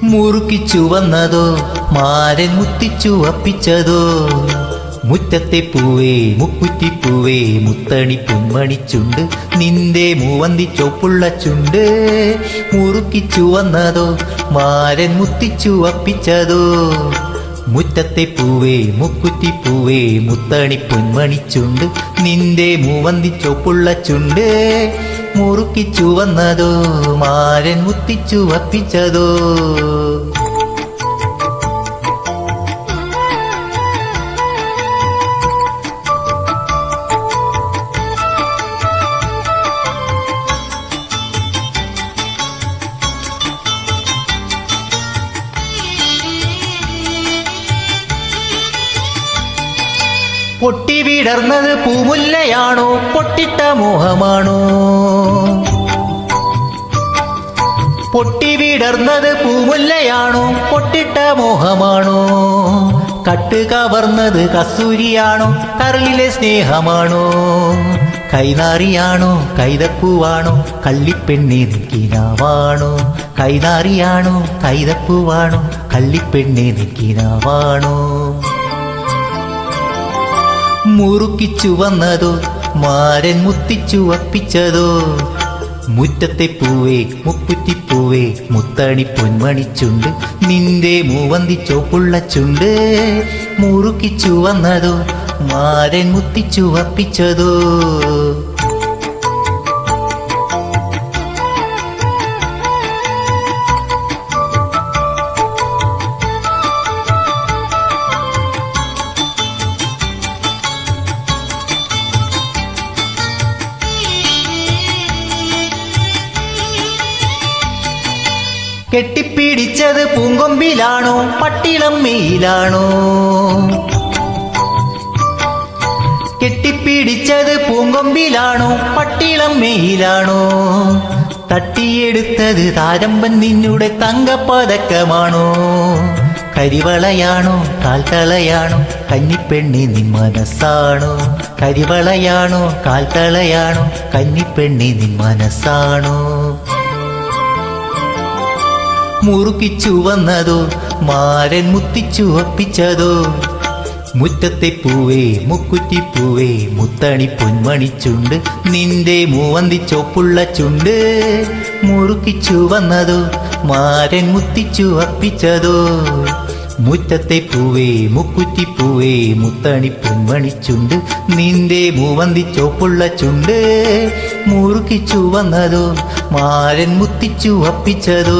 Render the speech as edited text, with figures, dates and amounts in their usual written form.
മുറുക്കിച്ചു വന്നതോ മാരൻ മുത്തിച്ചു അപ്പിച്ചതോ മുറ്റത്തെ പൂവേ മുക്കുറ്റിപ്പൂവേ മുത്തണി പൊന്മണിച്ചുണ്ട് നിന്റെ മൂവന്തി ചോപ്പുള്ള ചുണ്ട് മുറുക്കിച്ചു വന്നതോ മാരൻ മുത്തിച്ചു അപ്പിച്ചതോ മുറ്റത്തെ പൂവേ മുക്കുറ്റിപ്പൂവേ മുത്തണി പൊന്മണിച്ചുണ്ട് നിന്റെ മൂവന്തി ചോപ്പുള്ള ചുണ്ട് മുറുക്കിച്ചു വന്നതോ മാരൻ മുത്തിച്ചു അപ്പിച്ചതോ. പൊട്ടി വിടർന്നത് പൂമുല്ലയാണോ പൊട്ടിട്ട മോഹമാണോ പൊട്ടി വിടർന്നത് പൂമുല്ലയാണോ പൊട്ടിട്ട മോഹമാണോ കട്ട് കവർന്നത് കസ്തൂരിയാണോ കരളിലെ സ്നേഹമാണോ കൈനാറിയാണോ കൈതപ്പൂവാണോ കള്ളിപ്പെണ്ണി നിൽക്കിനാവാണോ കൈനാറിയാണോ കൈതപ്പൂവാണോ കള്ളിപ്പെണ്ണി നിൽക്കിനാവാണോ മുറുക്കിച്ചു വന്നതോ മാരൻ മുത്തിച്ചു അപ്പിച്ചതോ മുറ്റത്തെ പൂവേ മുക്കുറ്റിപ്പൂവേ മുത്തണി പൊന്മണിച്ചുണ്ട് നിന്റെ മൂവന്തി ചോപ്പുള്ള ചുണ്ട് മുറുക്കിച്ചു വന്നതോ മാരൻ മുത്തിച്ചു അപ്പിച്ചതോ. കെട്ടിപ്പിടിച്ചത് പൂങ്കൊമ്പിലാണോ പട്ടിളം മെയിലാണോ കെട്ടിപ്പിടിച്ചത് പൂങ്കൊമ്പിലാണോ പട്ടിളം മെയിലാണോ തട്ടിയെടുത്തത് താരമ്പൻ നിന്നുടെ തങ്കപ്പതക്കമാണോ കരിവളയാണോ കാൽത്തളയാണോ കന്നിപ്പെണ്ണി നിൻ മനസ്സാണോ കരിവളയാണോ കാൽത്തളയാണോ കന്നിപ്പെണ്ണി നിൻ മനസ്സാണോ മുറുക്കിച്ചു വന്നതോ മാരൻ മുത്തിച്ചു അപ്പിച്ചതോ മുറ്റത്തെ പൂവേ മുക്കുറ്റിപ്പൂവേ മുത്തണി പൊന്മണിച്ചുണ്ട് നിന്റെ മൂവന്തി ചോപ്പുള്ള ചുണ്ട് മുറുക്കിച്ചു വന്നതോ മാരൻ മുത്തിച്ചു അപ്പിച്ചതോ മുറ്റത്തെ പൂവേ മുക്കുറ്റിപ്പൂവേ മുത്തണി പൊന്മണിച്ചുണ്ട് നിന്റെ മൂവന്തി ചോപ്പുള്ള ചുണ്ട് മുറുക്കിച്ചു വന്നതോ മാരൻ മുത്തിച്ചു അപ്പിച്ചതോ.